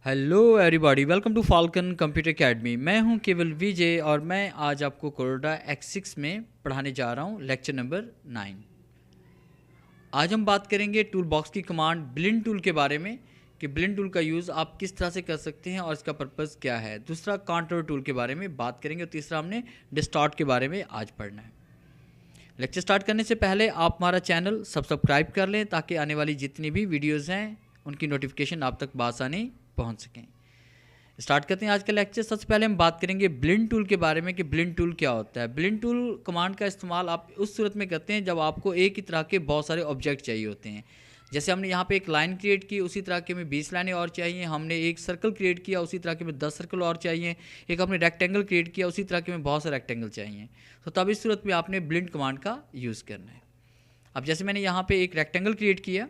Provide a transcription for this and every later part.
Hello everybody, welcome to Falcon computer academy. मैं हूं केवल विजय और मैं आज आपको कोरोडा X6 में पढ़ाने जा रहा हूं लेक्चर नंबर 9। आज हम बात करेंगे टूल बॉक्स की कमांड ब्लिन टूल के बारे में कि ब्लिन टूल का यूज़ आप किस तरह से कर सकते हैं और इसका पर्पज़ क्या है। दूसरा कांटूर टूल के बारे में बात करेंगे और तीसरा हमने डिस्टॉर्ट के बारे में आज पढ़ना है। लेक्चर स्टार्ट करने से पहले आप हमारा चैनल सब्सक्राइब कर लें ताकि आने वाली जितनी भी वीडियोज़ हैं उनकी नोटिफिकेशन आप तक बआसानी पहुंच सकें। स्टार्ट करते हैं आज का लेक्चर। सबसे पहले हम बात करेंगे ब्लिन टूल के बारे में कि ब्लिन टूल क्या होता है। ब्लिन टूल कमांड का इस्तेमाल आप उस सूरत में करते हैं जब आपको एक ही तरह के बहुत सारे ऑब्जेक्ट चाहिए होते हैं। जैसे हमने यहाँ पे एक लाइन क्रिएट की, उसी तरह के हमें 20 लाइनें और चाहिए। हमने एक सर्कल क्रिएट किया, उसी तरह के हमें 10 सर्कल और चाहिए। एक हमने रेक्टेंगल क्रिएट किया, उसी तरह के हमें बहुत सारे रेक्टेंगल चाहिए। तो तब इस सूरत में आपने ब्लिन कमांड का यूज़ करना है। अब जैसे मैंने यहाँ पर एक रेक्टेंगल क्रिएट किया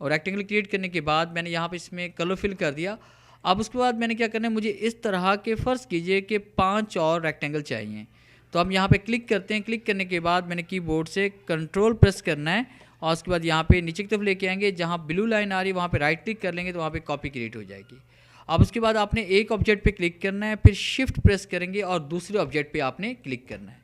और रेक्टेंगल क्रिएट करने के बाद मैंने यहाँ पर इसमें कलर फिल कर दिया। अब उसके बाद मैंने क्या करना है, मुझे इस तरह के फ़र्ज़ कीजिए कि 5 और रेक्टेंगल चाहिए। तो हम यहाँ पे क्लिक करते हैं। क्लिक करने के बाद मैंने कीबोर्ड से कंट्रोल प्रेस करना है और उसके बाद यहाँ पे नीचे की तरफ लेके आएंगे। जहाँ ब्लू लाइन आ रही है वहाँ पे राइट क्लिक कर लेंगे तो वहाँ पे कॉपी क्रिएट हो जाएगी। अब उसके बाद आपने एक ऑब्जेक्ट पे क्लिक करना है, फिर शिफ्ट प्रेस करेंगे और दूसरे ऑब्जेक्ट पे आपने क्लिक करना है।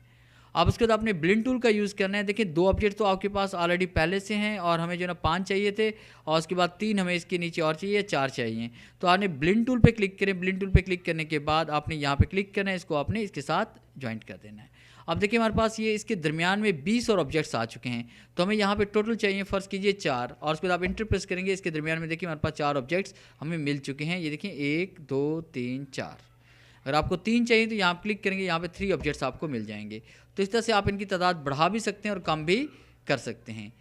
अब उसके बाद आपने ब्लिन टूल का यूज़ करना है। देखिए 2 ऑब्जेक्ट तो आपके पास ऑलरेडी पहले से हैं और हमें जो है ना 5 चाहिए थे और उसके बाद 3 हमें इसके नीचे और चाहिए, 4 चाहिए। तो आपने ब्लिन टूल पे क्लिक करें। ब्लिन टूल पे क्लिक करने के बाद आपने यहाँ पे क्लिक करना है, इसको आपने इसके साथ ज्वाइंट कर देना है। अब देखिए हमारे पास ये इसके दरमियान में 20 और ऑब्जेक्ट्स आ चुके हैं। तो हमें यहाँ पे टोटल चाहिए, फ़र्ज़ कीजिए 4 और उसके बाद आप इंटर प्रेस करेंगे। इसके दरमियान में देखिए हमारे पास 4 ऑब्जेक्ट्स हमें मिल चुके हैं। ये देखिए 1 2 3 4। अगर आपको 3 चाहिए तो यहाँ क्लिक करेंगे, यहाँ पे 3 ऑब्जेक्ट्स आपको मिल जाएंगे। तो इस तरह से आप इनकी तादाद बढ़ा भी सकते हैं और कम भी कर सकते हैं।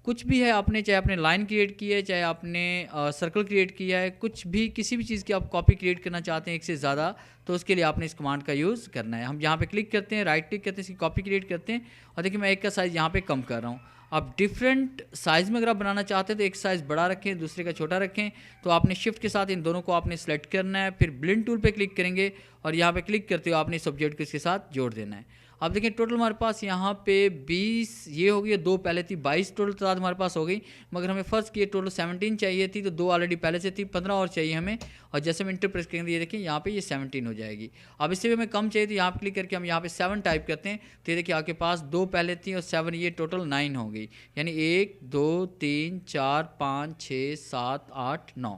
कुछ भी है आपने, चाहे आपने लाइन क्रिएट की है, चाहे आपने सर्कल क्रिएट किया है, कुछ भी किसी भी चीज़ की आप कॉपी क्रिएट करना चाहते हैं एक से ज़्यादा, तो उसके लिए आपने इस कमांड का यूज़ करना है। हम यहाँ पे क्लिक करते हैं, राइट क्लिक करते हैं, इसकी कॉपी क्रिएट करते हैं और देखिए मैं एक का साइज़ यहाँ पे कम कर रहा हूँ। अब डिफरेंट साइज़ में अगर आप बनाना चाहते हैं तो एक साइज़ बड़ा रखें, दूसरे का छोटा रखें। तो आपने शिफ्ट के साथ इन दोनों को आपने सेलेक्ट करना है, फिर ब्लिन टूल पे क्लिक करेंगे और यहाँ पे क्लिक करते हुए आपने इस ऑब्जेक्ट को इसके साथ जोड़ देना है। अब देखिए टोटल हमारे पास यहाँ पे 20 ये हो गई, 2 पहले थी, 22 टोटल तादाद हमारे पास हो गई। मगर हमें फ़र्स्ट की टोटल 17 चाहिए थी, तो 2 ऑलरेडी पहले से थी, 15 और चाहिए हमें। और जैसे हम इंटर प्रेस करेंगे ये देखिए यहाँ पे ये 17 हो जाएगी। अब इससे भी हमें कम चाहिए तो यहाँ पे क्लिक करके हम यहाँ पे 7 टाइप करते हैं। तो ये देखिए आपके पास 2 पहले थी और 7, ये टोटल 9 हो गई। यानी 1 2 3 4 5 6 7 8 9।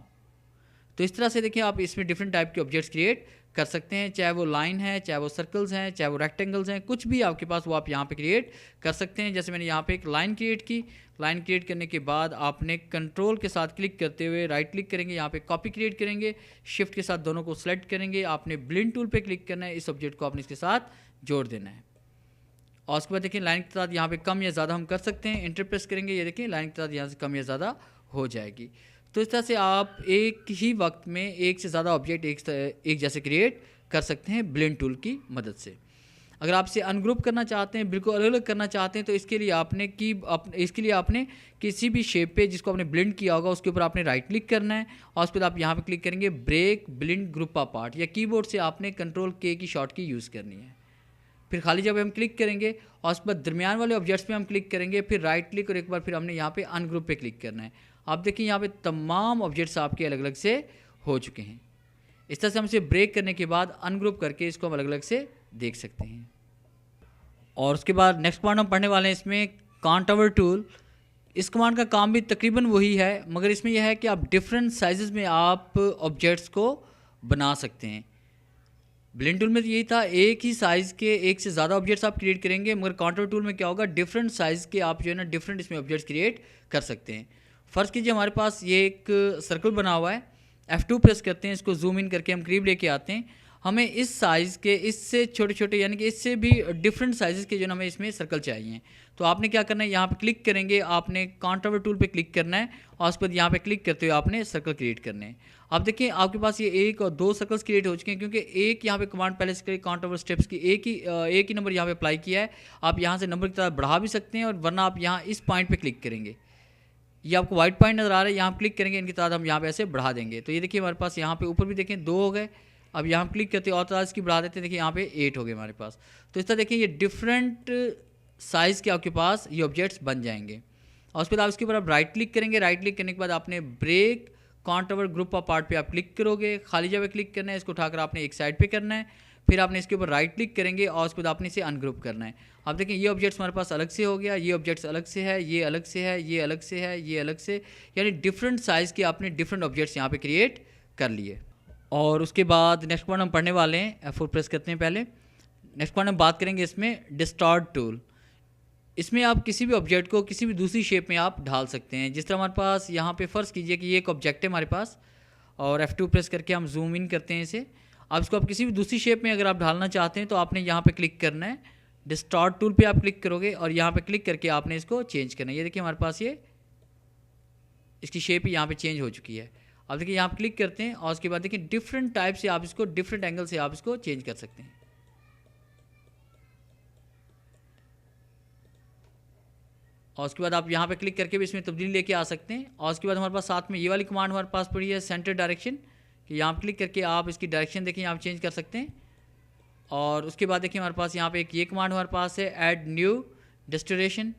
तो इस तरह से देखिए आप इसमें डिफरेंट टाइप के ऑब्जेक्ट्स क्रिएट कर सकते हैं, चाहे वो लाइन है, चाहे वो सर्कल्स हैं, चाहे वो रेक्टेंगल्स हैं, कुछ भी आपके पास वो आप यहाँ पे क्रिएट कर सकते हैं। जैसे मैंने यहाँ पे एक लाइन क्रिएट की। लाइन क्रिएट करने के बाद आपने कंट्रोल के साथ क्लिक करते हुए राइट क्लिक करेंगे, यहाँ पे कॉपी क्रिएट करेंगे, शिफ्ट के साथ दोनों को सेलेक्ट करेंगे। आपने ब्लिन टूल पर क्लिक करना है, इस ऑब्जेक्ट को आपने इसके साथ जोड़ देना है और उसके बाद देखिए लाइन के साथ यहाँ पे कम या ज़्यादा हम कर सकते हैं। इंटर प्रेस करेंगे, ये देखिए लाइन के साथ यहाँ से कम या ज़्यादा हो जाएगी। तो इस तरह से आप एक ही वक्त में एक से ज़्यादा ऑब्जेक्ट एक जैसे क्रिएट कर सकते हैं ब्लिन टूल की मदद से। अगर आप इसे अनग्रुप करना चाहते हैं, बिल्कुल अलग अलग करना चाहते हैं, तो इसके लिए आपने किसी भी शेप पे जिसको आपने ब्लेंड किया होगा उसके ऊपर आपने राइट क्लिक करना है और उस पर आप यहाँ पे क्लिक करेंगे ब्रेक ब्लेंड ग्रुप अपार्ट, या कीबोर्ड से आपने कंट्रोल के की शॉर्ट की यूज़ करनी है। फिर खाली जब हम क्लिक करेंगे और उस पर दरमियान वाले ऑब्जेक्ट्स पे हम क्लिक करेंगे, फिर राइट क्लिक और एक बार फिर हमने यहाँ पे अनग्रुप पे क्लिक करना है। आप देखिए यहाँ पे तमाम ऑब्जेक्ट्स आपके अलग अलग से हो चुके हैं। इस तरह से हम इसे ब्रेक करने के बाद अनग्रुप करके इसको हम अलग अलग से देख सकते हैं। और उसके बाद नेक्स्ट कमांड हम पढ़ने वाले हैं इसमें कांटूर टूल। इस कमांड का काम भी तकरीबन वही है, मगर इसमें यह है कि आप डिफरेंट साइजेस में आप ऑब्जेक्ट्स को बना सकते हैं। ब्लिन टूल में तो यही था, एक ही साइज़ के एक से ज़्यादा ऑब्जेक्ट्स आप क्रिएट करेंगे, मगर कांटूर टूल में क्या होगा, डिफरेंट साइज़ के आप जो है ना डिफरेंट इसमें ऑब्जेक्ट्स क्रिएट कर सकते हैं। फ़र्ज़ कीजिए हमारे पास ये एक सर्कल बना हुआ है, F2 प्रेस करते हैं, इसको जूम इन करके हम करीब लेके आते हैं। हमें इस साइज़ के इससे छोटे छोटे यानी कि इससे भी डिफरेंट साइज़ के जो हमें इसमें सर्कल चाहिए। तो आपने क्या करना है, यहाँ पे क्लिक करेंगे, आपने कांटूर टूल पे क्लिक करना है और उस पर यहाँ पे क्लिक करते हुए आपने सर्कल क्रिएट करने हैं। आप देखिए आपके पास ये 1 और 2 सर्कल्स क्रिएट हो चुके हैं, क्योंकि एक यहाँ पे कमांड पहले से कांटूर स्टेप्स की एक ही नंबर यहाँ पे अप्लाई किया है। आप यहाँ से नंबर की तरह बढ़ा भी सकते हैं और वरना आप यहाँ इस पॉइंट पर क्लिक करेंगे। ये आपको वाइट पॉइंट नज़र आ रहा है, यहाँ क्लिक करेंगे, इनकी तादाद हम यहाँ पे ऐसे बढ़ा देंगे। तो ये देखिए हमारे पास यहाँ पे ऊपर भी देखें 2 हो गए। अब यहाँ हम क्लिक करते हैं और तादाद इसकी बढ़ा देते हैं, देखिए यहाँ पे 8 हो गए हमारे पास। तो इस तरह देखिए ये डिफरेंट साइज़ के आपके पास ये ऑब्जेक्ट्स बन जाएंगे। और उसके बाद आप इसके ऊपर आप राइट क्लिक करेंगे। राइट क्लिक करने के बाद आपने break count tower group of part पे आप क्लिक करोगे, खाली जगह क्लिक करना है, इसको उठाकर आपने एक साइड पे करना है, फिर आपने इसके ऊपर राइट क्लिक करेंगे और उसके बाद आपने इसे अनग्रुप करना है। आप देखें ये ऑब्जेक्ट्स हमारे पास अलग से हो गया, ये ऑब्जेक्ट्स अलग से है, ये अलग से है, ये अलग से है, ये अलग से, यानी डिफरेंट साइज़ के आपने डिफरेंट ऑब्जेक्ट्स यहाँ पे क्रिएट कर लिए। और उसके बाद नेक्स्ट पॉइंट हम पढ़ने वाले हैं, F4 प्रेस करते हैं पहले। नेक्स्ट पॉइंट हम बात करेंगे इसमें डिस्टॉर्ट टूल। इसमें आप किसी भी ऑब्जेक्ट को किसी भी दूसरी शेप में आप ढाल सकते हैं। जिस तरह हमारे पास यहाँ पे फ़र्ज़ कीजिए कि ये एक ऑब्जेक्ट है हमारे पास, और F2 प्रेस करके हम जूम इन करते हैं इसे। अब इसको आप किसी भी दूसरी शेप में अगर आप ढालना चाहते हैं तो आपने यहाँ पे क्लिक करना है, डिस्टॉर्ट टूल पे आप क्लिक करोगे और यहाँ पे क्लिक करके आपने इसको चेंज करना है। ये देखिए हमारे पास ये इसकी शेप ही यहाँ पे चेंज हो चुकी है। अब देखिए यहाँ पे क्लिक करते हैं और उसके बाद देखिए डिफरेंट टाइप से आप इसको डिफरेंट एंगल से आप इसको चेंज कर सकते हैं। और उसके बाद आप यहाँ पे क्लिक करके भी इसमें तब्दीली लेके आ सकते हैं। और उसके बाद हमारे पास साथ में ये वाली कमांड हमारे पास पड़ी है सेंटर डायरेक्शन, कि यहाँ पे क्लिक करके आप इसकी डायरेक्शन देखिए यहाँ पे चेंज कर सकते हैं। और उसके बाद देखिए हमारे पास यहाँ पे एक ये कमांड हमारे पास है ऐड न्यू डेस्टिनेशन।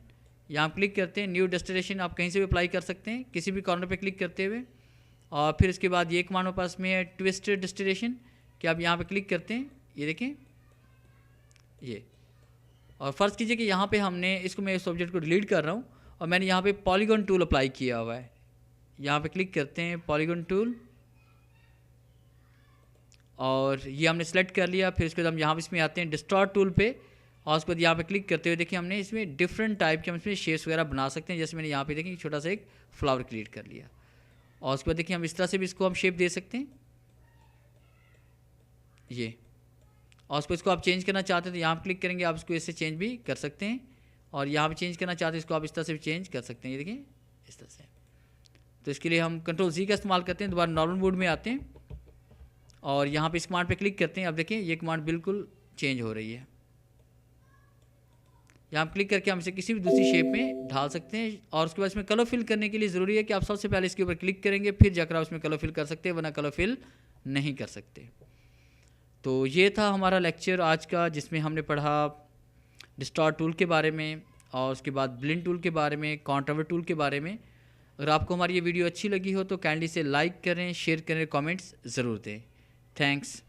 यहाँ क्लिक करते हैं, न्यू डेस्टिनेशन आप कहीं से भी अप्लाई कर सकते हैं किसी भी कॉर्नर पे क्लिक करते हुए। और फिर इसके बाद ये कमांड हमारे पास में है ट्विस्टेड डेस्टिनेशन, कि आप यहाँ पे क्लिक करते हैं, ये देखें ये। और फ़र्ज़ कीजिए कि यहाँ पे हमने इसको, मैं इस ऑब्जेक्ट को डिलीट कर रहा हूँ और मैंने यहाँ पे पॉलीगॉन टूल अप्लाई किया हुआ है। यहाँ पे क्लिक करते हैं पॉलीगॉन टूल और ये हमने सेलेक्ट कर लिया। फिर उसके बाद हम यहाँ पे इसमें आते हैं डिस्टॉर्ट टूल पे और उसके बाद यहाँ पे क्लिक करते हुए देखिए हमने इसमें डिफरेंट टाइप के हम इसमें शेप्स वगैरह बना सकते हैं। जैसे मैंने यहाँ पे देखिए छोटा सा एक फ्लावर क्रिएट कर लिया और उसके बाद देखिए हम इस तरह से भी इसको हम शेप दे सकते हैं ये। और उसको इसको आप चेंज करना चाहते हैं तो यहाँ पर क्लिक करेंगे, आप इसको इससे चेंज भी कर सकते हैं। और यहाँ पे चेंज करना चाहते हैं इसको आप इस तरह से भी चेंज कर सकते हैं, ये देखिए इस तरह से। तो इसके लिए हम Ctrl+Z का इस्तेमाल करते हैं, दोबारा नॉर्मल मोड में आते हैं और यहाँ पे इस कमांड पे क्लिक करते हैं। अब देखिए ये कमांड बिल्कुल चेंज हो रही है। यहाँ पे क्लिक करके हम इसे किसी भी दूसरी शेप में ढाल सकते हैं। और उसके बाद इसमें कलर फिल करने के लिए ज़रूरी है कि आप सबसे पहले इसके ऊपर क्लिक करेंगे, फिर जाकर आप उसमें कलर फिल कर सकते हैं, वरना कलर फिल नहीं कर सकते। तो ये था हमारा लेक्चर आज का, जिसमें हमने पढ़ा डिस्टॉर्ट टूल के बारे में और उसके बाद ब्लेंड टूल के बारे में, काउंट टावर टूल के बारे में। अगर आपको हमारी ये वीडियो अच्छी लगी हो तो काइंडली से लाइक करें, शेयर करें, कमेंट्स ज़रूर दें। थैंक्स।